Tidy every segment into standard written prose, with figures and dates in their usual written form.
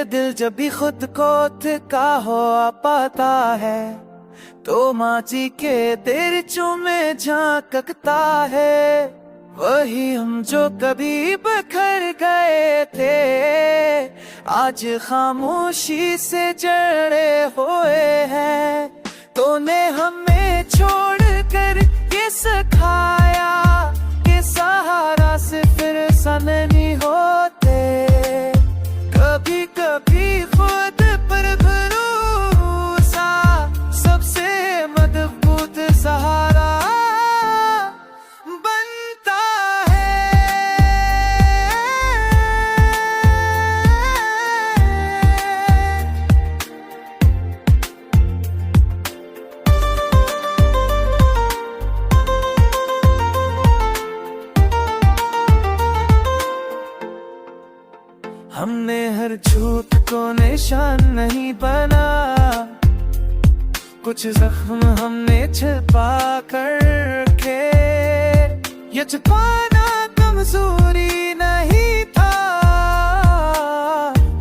ये दिल जब भी खुद को थका हो पाता है तो माची के तेरे चूमे झांकता है। वही हम जो कभी बिखर गए थे आज खामोशी से जड़े हुए हैं। तूने हमें छोड़कर ये सिखाया कि सहारा से फिर सन नहीं होते। कभी कभी खुद पर भरोसा सबसे मजबूत सहारा बनता है। हमने हर झूठ को निशान नहीं बना, कुछ जख्म हमने छिपा करके। ये छुपाना कमजोरी नहीं था,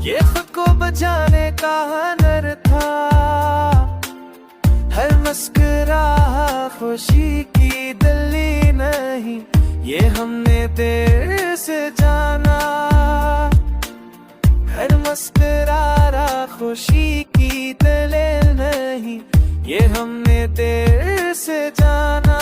ये खुद को बचाने का हुनर था। हर मुस्कुराहट खुशी की दलील नहीं, ये हमने देर से जाना। हर मुस्कुराहट खुशी की दलील नहीं, ये हमने देर से जाना।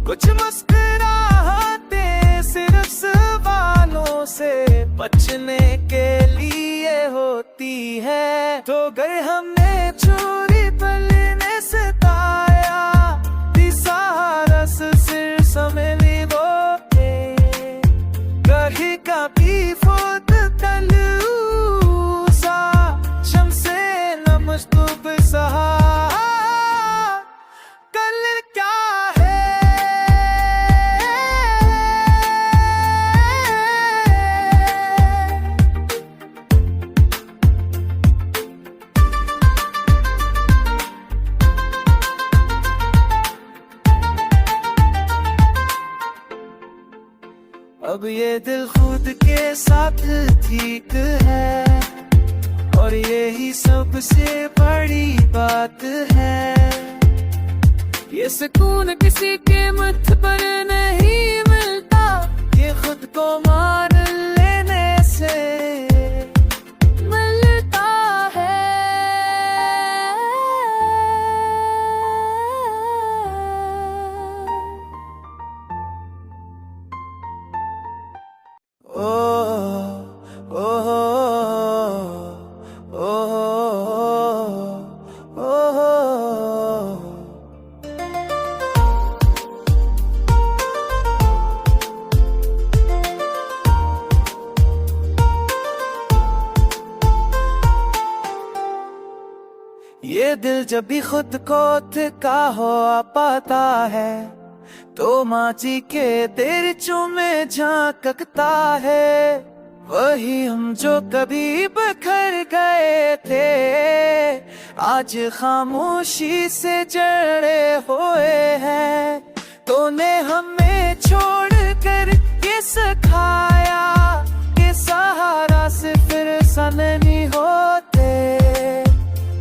कुछ मुस्कुराहटें सिर्फ सवालों से बचने के लिए होती है। तो अगर हमने चोरी पलने सताया सहारा से सिर समय बोते। कहीं का भी फुद तलूसा शमसे नमस्तुब सहा कल क्या है। अब ये दिल खुद के साथ ठीक है और यही सबसे बड़ी बात है। ये सुकून किसी कीमत पर नहीं मिलता, ये खुद को मान लेने से मिलता है। ये दिल जब भी खुद को थका हो पाता है तो माची के तेरे चूमे झांकता है। वही हम जो कभी बिखर गए थे आज खामोशी से जड़े हुए हैं। तूने हमें छोड़कर ये सिखाया कि सहारा से फिर सन नहीं होते।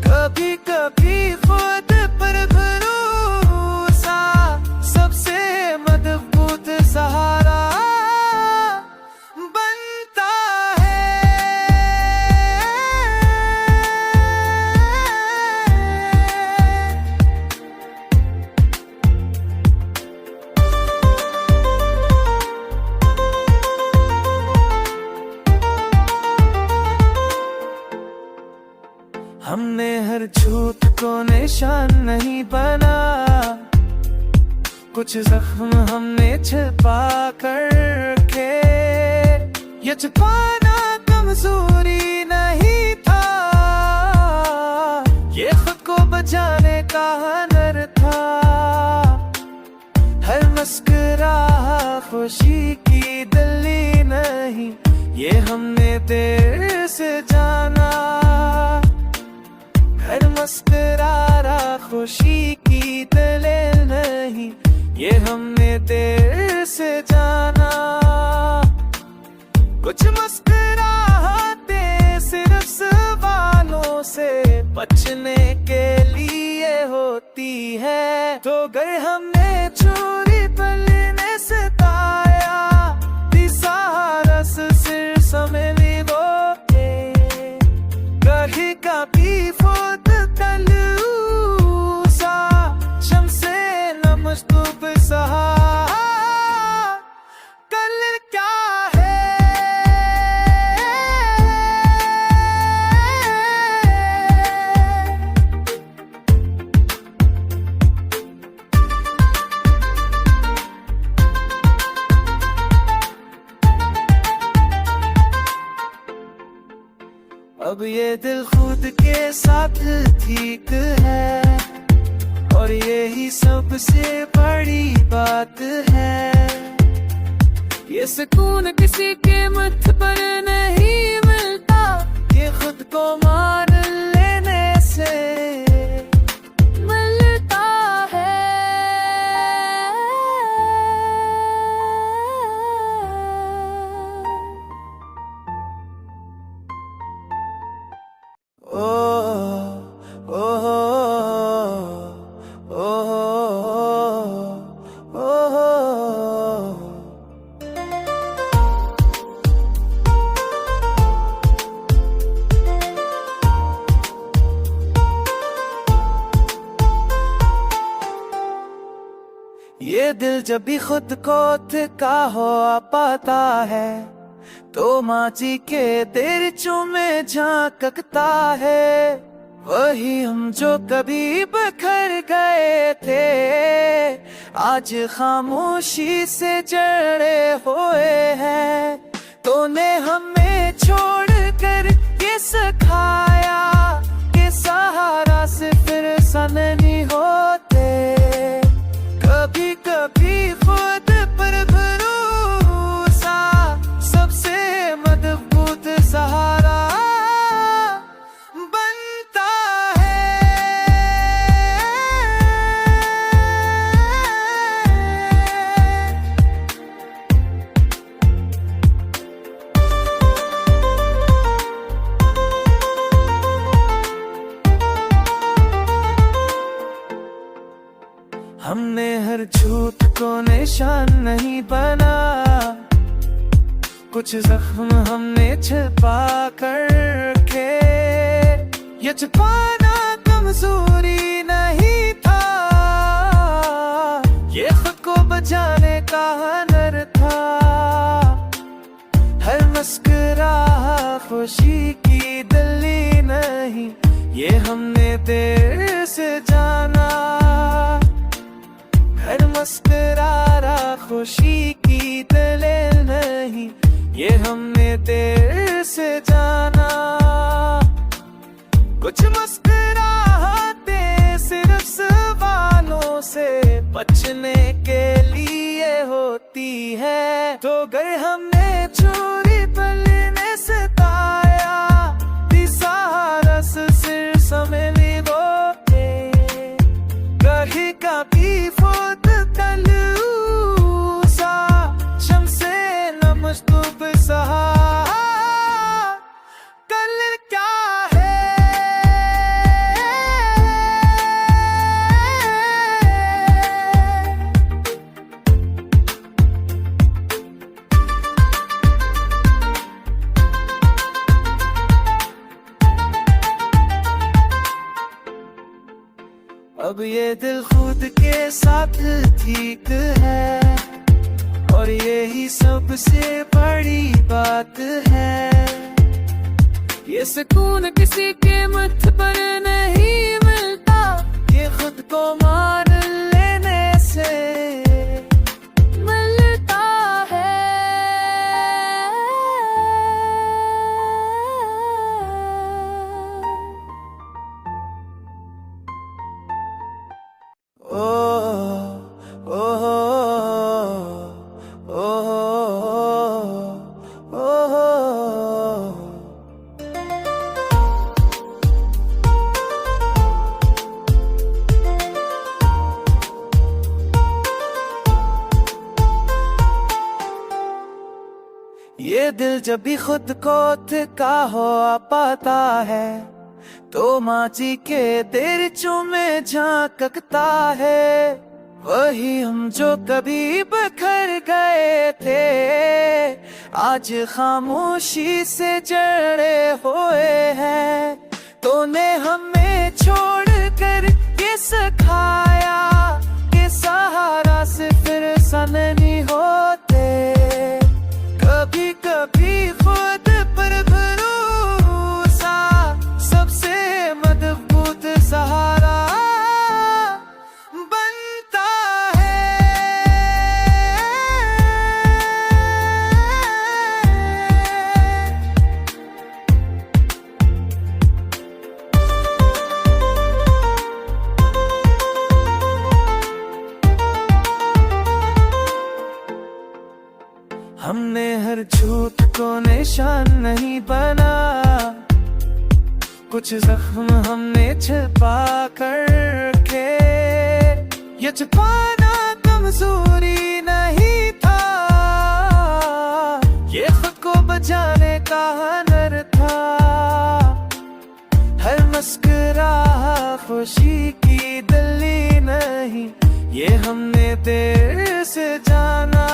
कभी कभी खुद पर भरोसा सबसे मजबूत सहारा बनता है। हमने हर झूठ को निशान नहीं बना, कुछ जख्म हमने छिपा करके। ये छुपाना कमजोरी नहीं था, ये खुद को बचाने का हुनर था। हर मुस्कुराहट खुशी की दलील नहीं, ये हमने देर से जाना। हर मुस्कुराहट खुशी की दलील नहीं, ये हमने देर से जाना। कुछ मुस्कुराहट गए हमने चोरी पलने से ताया दिसारस सिर समय वो कहीं का भी फोत तलूसा शमसे नमस्तुब सहा कल क्या अब ये दिल खुद के साथ ठीक है और यही सबसे बड़ी बात है। ये सुकून किसी कीमत पर नहीं मिलता, ये खुद को मान लेने से मिलता है। ओ ओ ओ ओ ये दिल जब भी खुद को थका हो पाता है तो माची के दिरचों में झांकता है। वही हम जो कभी बखर गए थे आज खामोशी से जड़े हुए हैं। तूने हमें छोड़कर ये सिखाया कि सहारा से फिर सन नहीं होते। कभी कभी खुद पर भरोसा सबसे मजबूत सहारा बनता है। हमने हर झूठ को निशान नहीं बना, कुछ जख्म हमने छिपा कर रखे। ये छिपाना कमजोरी नहीं था, ये खुद को बचाने का हुनर था। हर मुस्कुराहट खुशी की दलील नहीं, ये हमने देर से जाना। हर मुस्कुराहट खुशी की दलील नहीं, ये हमने देर से जाना। कुछ मुस्कुराहटें सिर्फ सवालों से बचने के लिए होती है। तो गए हमने चोरी पलने से ताया दिसारस सिर समय वो कहीं का भी फोत तलूसा शमसे नमस्तुब सहा कल क्या अब ये दिल खुद के साथ ठीक है और यही सबसे बड़ी बात है। ये सुकून किसी कीमत पर नहीं मिलता, ये खुद को मान लेने से मिलता है। ओ ओ ओ ओ ये दिल जब भी खुद को थका हो पाता है तो माची के दिरचों में झांकता है। वही हम जो कभी बिखर गए थे, आज खामोशी से जड़े हुए हैं। तूने हमें छोड़कर ये सिखाया कि सहारा से फिर सन नहीं होते। कभी कभी खुद पर भरोसा सबसे मजबूत सहारा बनता है। हमने हर झूठ को निशान नहीं बना, कुछ जख्म हमने छिपा करके। ये छिपाना कमजोरी नहीं था, ये खुद को बचाने का हुनर था। हर मुस्कुराहट खुशी की दलील नहीं, ये हमने देर से जाना।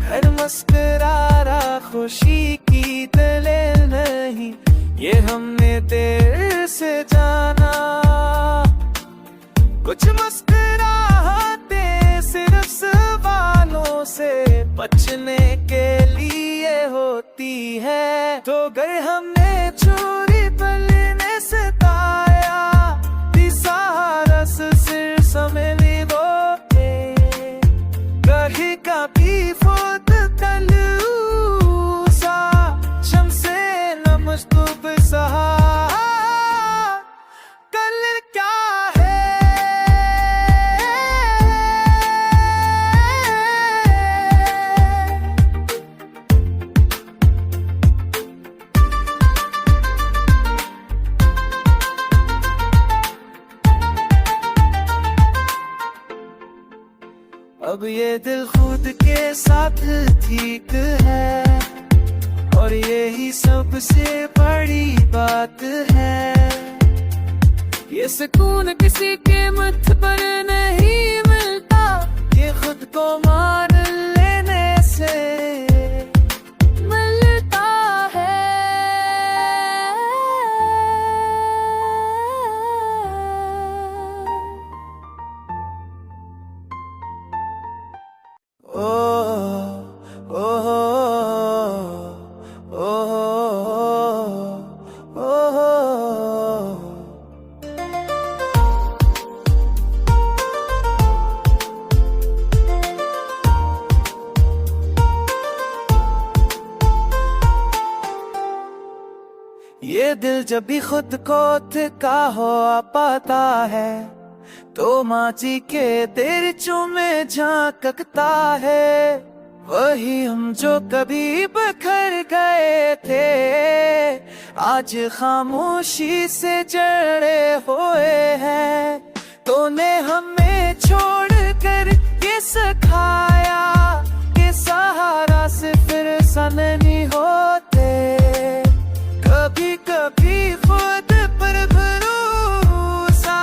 हर मुस्कुराहट खुशी की दलील नहीं, ये हमने देर से जाना। कुछ मुस्कुराहटें सिर्फ सवालों से बचने के लिए होती है। तो अगर हमने चोरी पलने सताया, सहारा से सिर समझ बोते। कहीं का भी फोत तलूसा शमसे नमस्तुब सहा। कल क्या है अब ये दिल खुद के साथ ठीक है, और यही सबसे बड़ी बात है। ये सुकून किसी कीमत पर नहीं मिलता, ये खुद को मान लेने से मिलता है। ये दिल जब भी खुद को थका हो पाता है, तो माची के दिरचों में झांकता है। वही हम जो कभी बिखर गए थे, आज खामोशी से जड़े हुए हैं। तूने हमें छोड़कर ये सिखाया कि सहारा से फिर सन नहीं होते। कभी कभी खुद पर भरोसा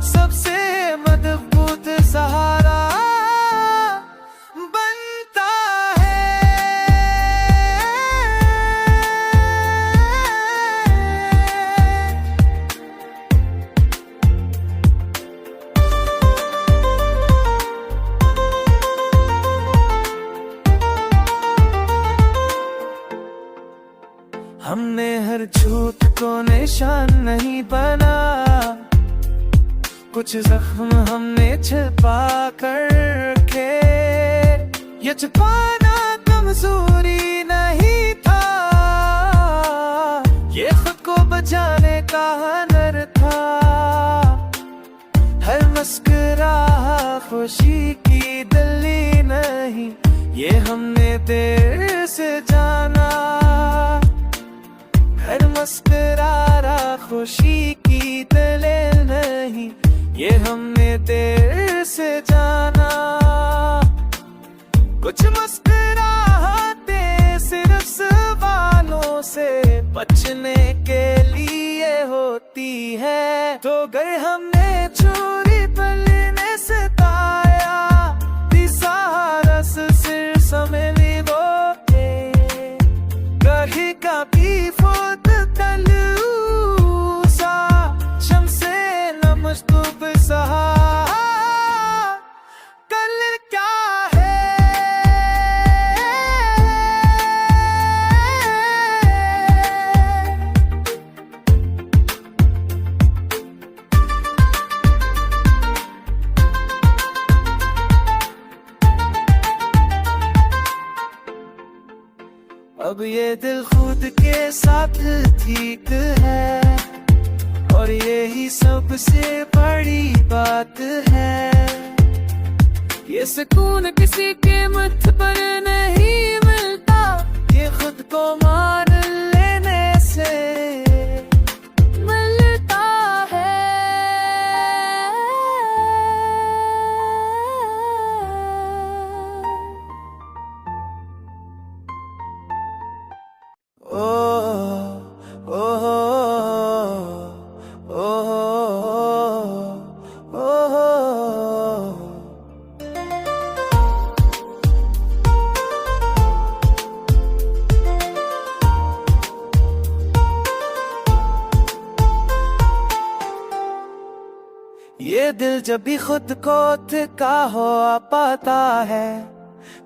सबसे मजबूत सहारा बनता है। हमने हर झूठ को निशान नहीं बना, कुछ जख्म हमने छिपा करके। ये छिपाना कमजोरी नहीं था, ये खुद को बचाने का हुनर था। हर मुस्कुराहट खुशी की दलील नहीं, ये हमने देर से जाना। हर मुस्कुराहट खुशी की दलील नहीं, ये हमने देर से जाना। कुछ मुस्कुराहटें सिर्फ सवालों से बचने के लिए होती है। तो अगर हमने चोरी पलने अब ये दिल खुद के साथ ठीक है, और यही सबसे बड़ी बात है। ये सुकून किसी कीमत पर नहीं मिलता, ये खुद को मान लेने से मिलता है। ओ ओ ओ ओ ये दिल जब भी खुद को थका हो पाता है,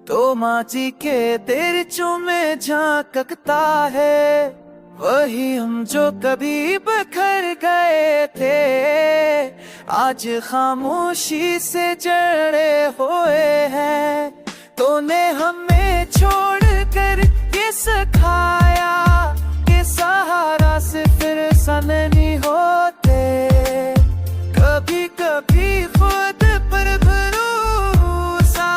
तो माची के देरचों में झांकता है। वही हम जो कभी बखर गए थे, आज खामोशी से जड़े हुए हैं। तूने हमें छोड़कर ये सिखाया कि सहारा से फिर सन नहीं होते। कभी कभी खुद पर भरोसा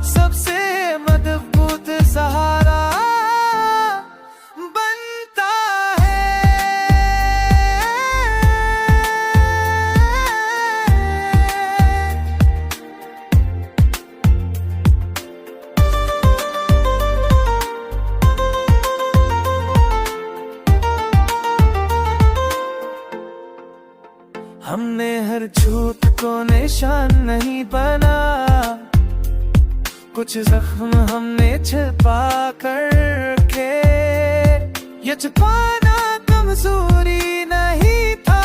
सबसे मजबूत सहारा बनता है। हमने हर झूठ को निशान नहीं बना, कुछ जख्म हमने छिपा करके। ये छुपाना कमजोरी नहीं था,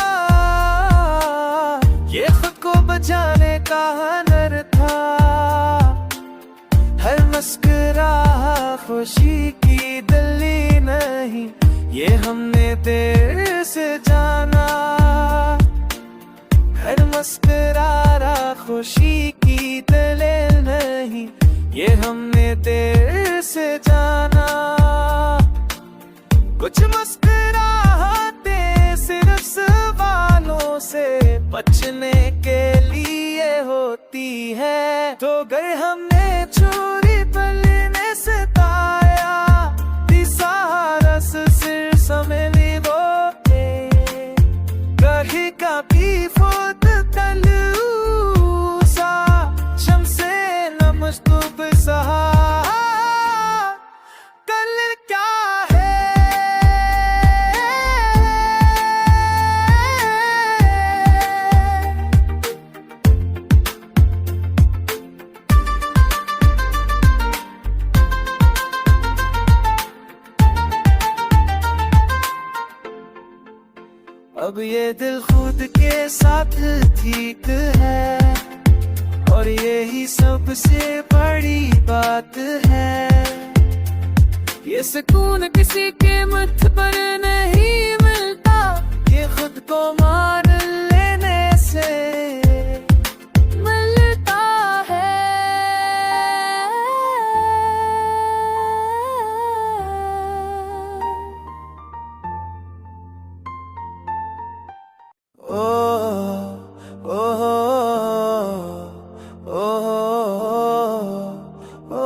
ये खुद को बचाने का हुनर था। हर मुस्कुराहट खुशी की दलील नहीं, ये हमने देर से जाना। हर मुस्कुराहट खुशी की दलील नहीं, ये हमने देर से जाना। कुछ मुस्कुराहटें सिर्फ सवालों से बचने के लिए होती है। तो अगर हमने चोरी पलने से ताया, सहारा से सिर समय बोते। कहीं कभी फुट तलूसा शमसे नमस्तुब सहा। कल क्या है अब ये दिल खुद के साथ ठीक है, और यही सबसे बड़ी बात है। ये सुकून किसी कीमत पर नहीं मिलता, ये खुद को मान लेने से मिलता है। ओ ओ ओ ओ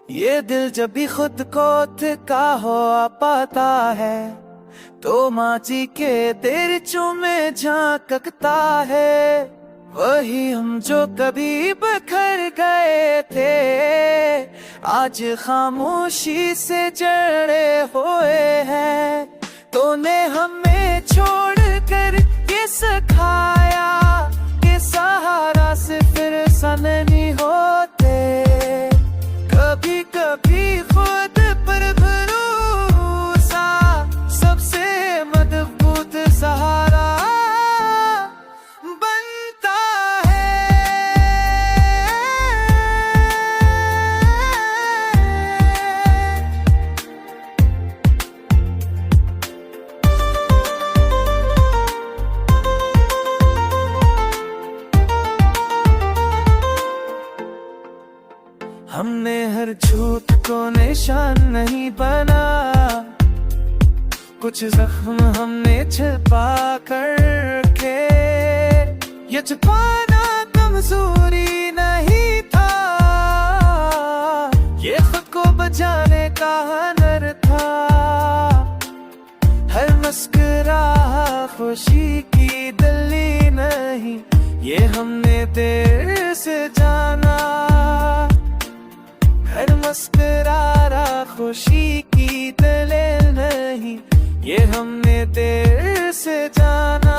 ये दिल जब भी खुद को थका हो पाता है, तो माची के देरचों में झांकता है। वही हम जो कभी बखर गए थे, आज खामोशी से जड़े हुए हैं। तूने हमें छोड़कर ये सिखाया कि सहारा से फिर सन नहीं होते। कभी कभी खुद पर भरोसा सबसे मजबूत सहारा बनता है। हमने हर झूठ को निशान नहीं बना, कुछ जख्म हमने छिपा कर के। ये छुपाना कमजोरी नहीं था, ये खुद को बचाने का हुनर था। हर मुस्कुराहट खुशी की दलील नहीं, ये हमने देर से जाना। हर मुस्कुराहट खुशी की दलील नहीं, ये हमने देर से जाना।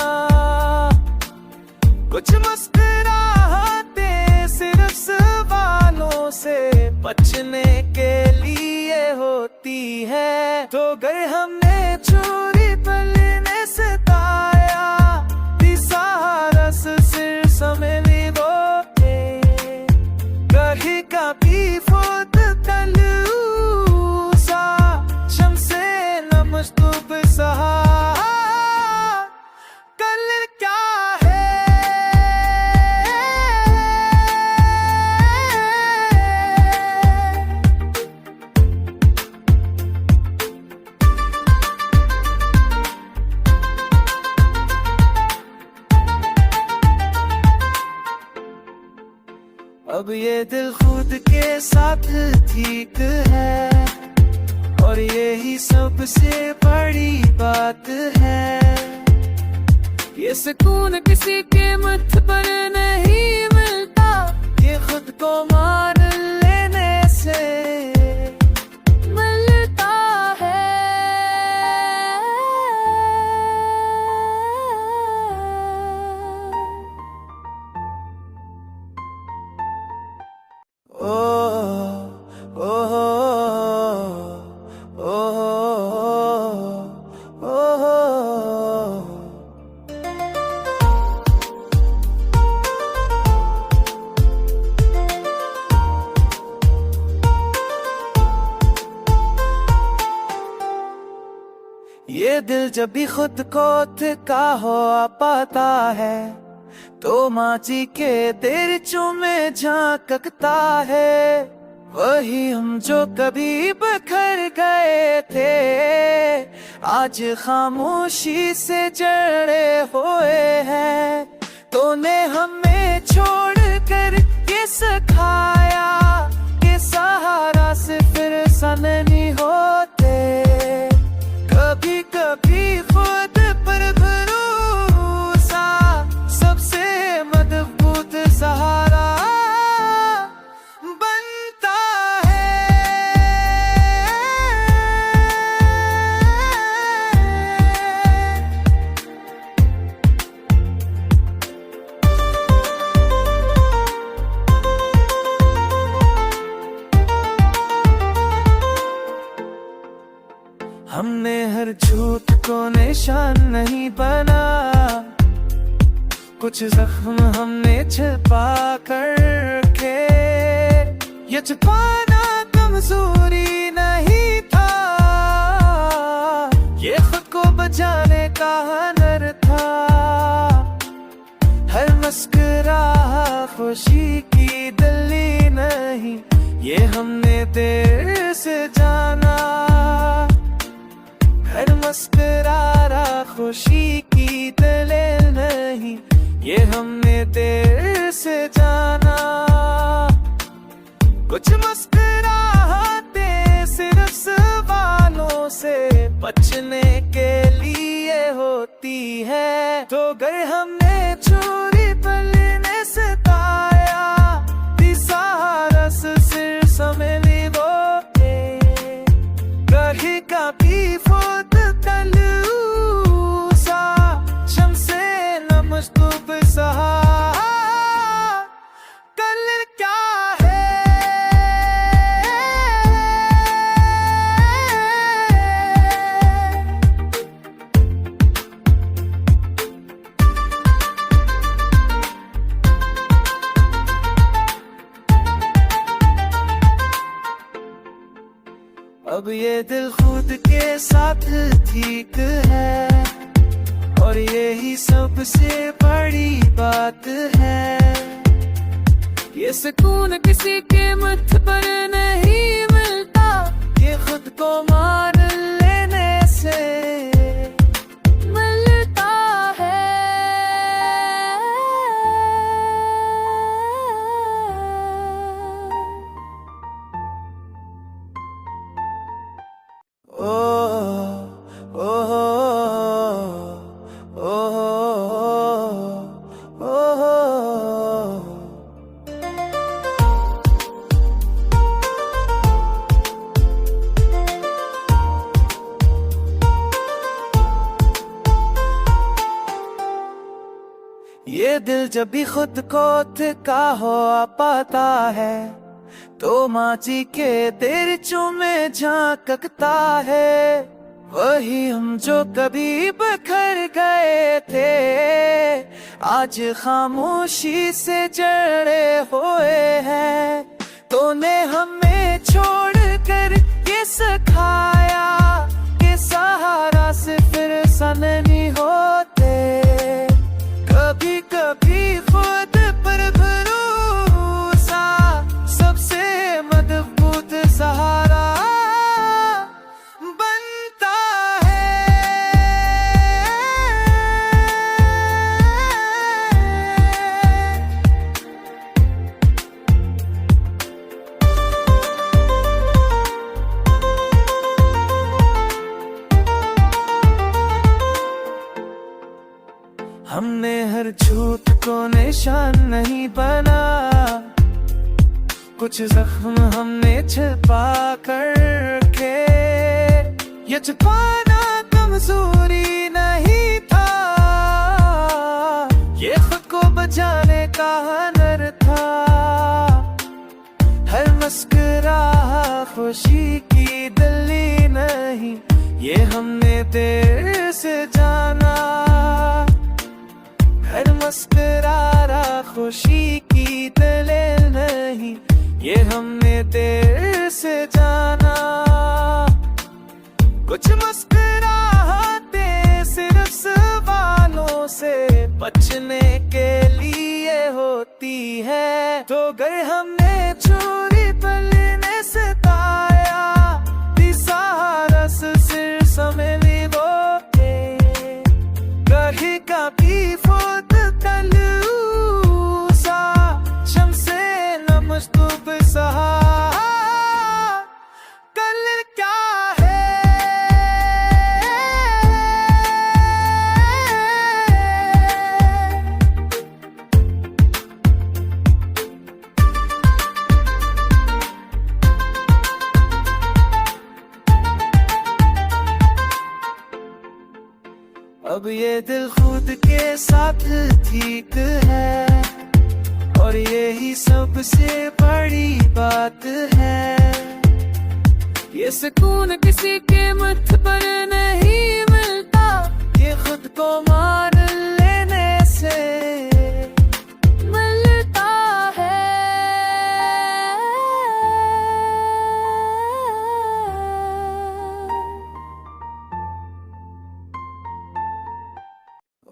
कुछ मुस्कुराहटें सिर्फ सवालों से बचने के लिए होती है। तो अगर हमने चोरी पलने सताया, सहारा सिर समय बोते कहीं का भी फोत तलूसा शमसे नमस्तुब सहा। कल क्या है अब ये दिल खुद के साथ ठीक है, और यही सबसे बड़ी बात है। ये सुकून किसी कीमत पर नहीं मिलता, ये खुद को मार लेने से मिलता है। ये दिल जब भी खुद को थका हो पाता है, तो माची के दिरचों में झांकता है। वही हम जो कभी बिखर गए थे, आज खामोशी से जड़े हुए हैं। तूने हमें छोड़कर ये सिखाया कि सहारा से फिर सन नहीं होते। कभी कभी खुद पर भरोसा सबसे मजबूत सहारा बनता है। हमने हर झूठ को निशान नहीं बना, कुछ जख्म हमने छिपा कर के। ये छुपाना कमजोरी नहीं था, ये खुद को बचाने का हुनर था। हर मुस्कुराहट खुशी की दलील नहीं, ये हमने देर से जाना। हर मुस्कुराहट खुशी की दलील नहीं, ये हमने देर से जाना। कुछ मुस्कुराहटें सिर्फ सवालों से बचने के लिए होती है। तो अगर हमने चोरी पलने सताया, सहारा सिर समय बोते कहीं का भी फोत तलूसा शमसे नमस्तुब सहा। कल क्या है अब ये दिल खुद के साथ ठीक है, और यही सबसे बड़ी बात है। ये सुकून किसी कीमत पर ये दिल जब भी खुद को थका हो पाता है तो माँ जी के दिरचों में झांकता है। वही हम जो कभी बिखर गए थे आज खामोशी से जड़े हुए हैं। तूने हमें छोड़ कर ये सिखाया कि सहारा से फिर सन नहीं होते। कभी कभी खुद पर भरोसा सबसे मजबूत सहारा बनता है। हमने हर झूठ को निशान नहीं बना, कुछ जख्म हमने छिपा कर रखे। ये छिपाना कमजोरी नहीं था, ये खुद को बचाने का हुनर था। हर मुस्कुराहट खुशी की दलील नहीं, ये हमने देर से जाना। हर मुस्कुराहट खुशी की दलील नहीं, ये हमने देर से जाना। कुछ मुस्कुराहटें सिर्फ सवालों से बचने के लिए होती है। तो अगर हमने चोरी पलने से ताया सहारा से सिर समय लिबोके कहीं का भी फुट तलूसा शमसे नमस्तुब सहा कल क्या है। अब ये दिल खुद के साथ ठीक है और यही सबसे बड़ी बात है। ये सुकून किसी कीमत पर नहीं मिलता, ये खुद को मान लेने से मिलता है।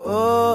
Oh